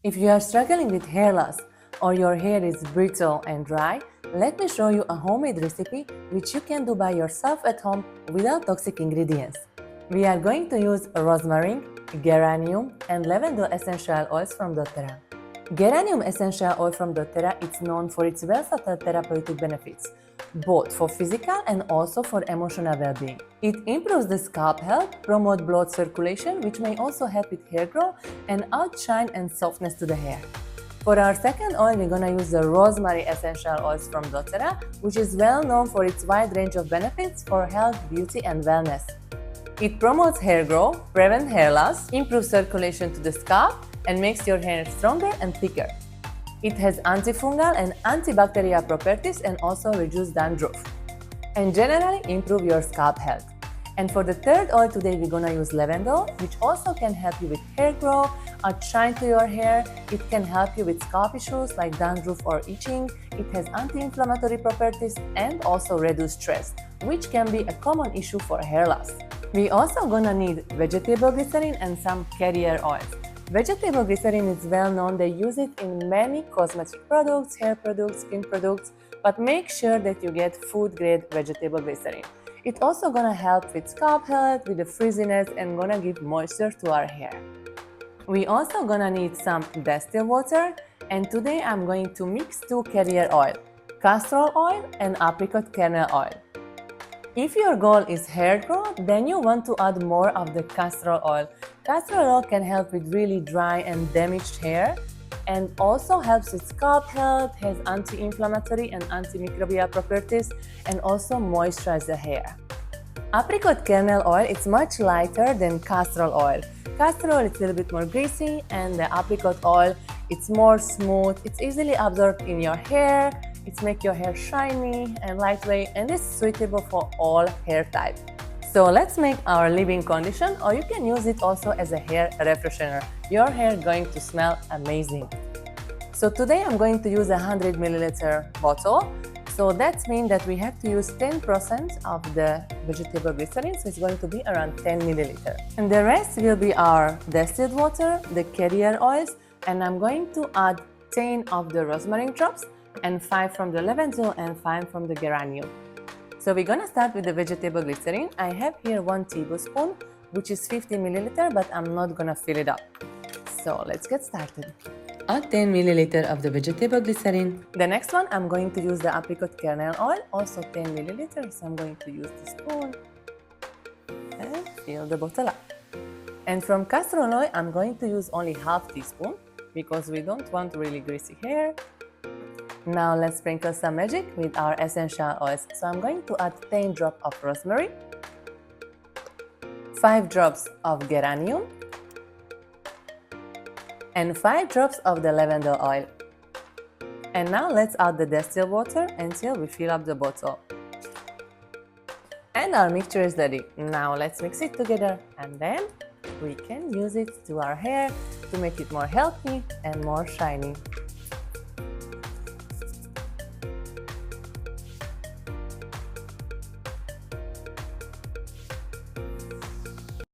If you are struggling with hair loss or your hair is brittle and dry, let me show you a homemade recipe which you can do by yourself at home without toxic ingredients. We are going to use rosemary, geranium and lavender essential oils from doTERRA. Geranium essential oil from doTERRA is known for its versatile therapeutic benefits, both for physical and also for emotional well-being. It improves the scalp health, promotes blood circulation, which may also help with hair growth and outshine and softness to the hair. For our second oil, we're gonna use the rosemary essential oils from doTERRA, which is well known for its wide range of benefits for health, beauty and wellness. It promotes hair growth, prevents hair loss, improves circulation to the scalp, and makes your hair stronger and thicker. It has antifungal and antibacterial properties and also reduce dandruff. And generally improve your scalp health. And for the third oil today, we're gonna use lavender, which also can help you with hair growth, add shine to your hair. It can help you with scalp issues like dandruff or itching. It has anti-inflammatory properties and also reduce stress, which can be a common issue for hair loss. We also gonna need vegetable glycerin and some carrier oils. Vegetable glycerin is well known. They use it in many cosmetic products, hair products, skin products, but make sure that you get food-grade vegetable glycerin. It's also gonna help with scalp health, with the frizziness, and gonna give moisture to our hair. We also gonna need some distilled water, and today I'm going to mix 2 carrier oil, castor oil and apricot kernel oil. If your goal is hair growth, then you want to add more of the castor oil. Castor oil can help with really dry and damaged hair and also helps with scalp health, has anti-inflammatory and antimicrobial properties and also moisturize the hair. Apricot kernel oil is much lighter than castor oil. Castor oil is a little bit more greasy and the apricot oil it's more smooth, it's easily absorbed in your hair. It makes your hair shiny and lightweight and is suitable for all hair types. So let's make our leave-in condition, or you can use it also as a hair refreshener. Your hair is going to smell amazing. So today I'm going to use a 100 milliliter bottle. So that means that we have to use 10% of the vegetable glycerin, so it's going to be around 10 milliliter. And the rest will be our distilled water, the carrier oils, and I'm going to add 10 of the rosemary drops and 5 from the lavender and 5 from the geranium. So we're gonna start with the vegetable glycerin. I have here 1 tablespoon, which is 50 milliliter, but I'm not gonna fill it up. So let's get started. Add 10 milliliter of the vegetable glycerin. The next one, I'm going to use the apricot kernel oil, also 10 milliliters. So I'm going to use the spoon and fill the bottle up. And from castor oil, I'm going to use only half teaspoon because we don't want really greasy hair. Now let's sprinkle some magic with our essential oils. So I'm going to add 10 drops of rosemary, 5 drops of geranium, and 5 drops of the lavender oil. And now let's add the distilled water until we fill up the bottle. And our mixture is ready. Now let's mix it together and then we can use it to our hair to make it more healthy and more shiny.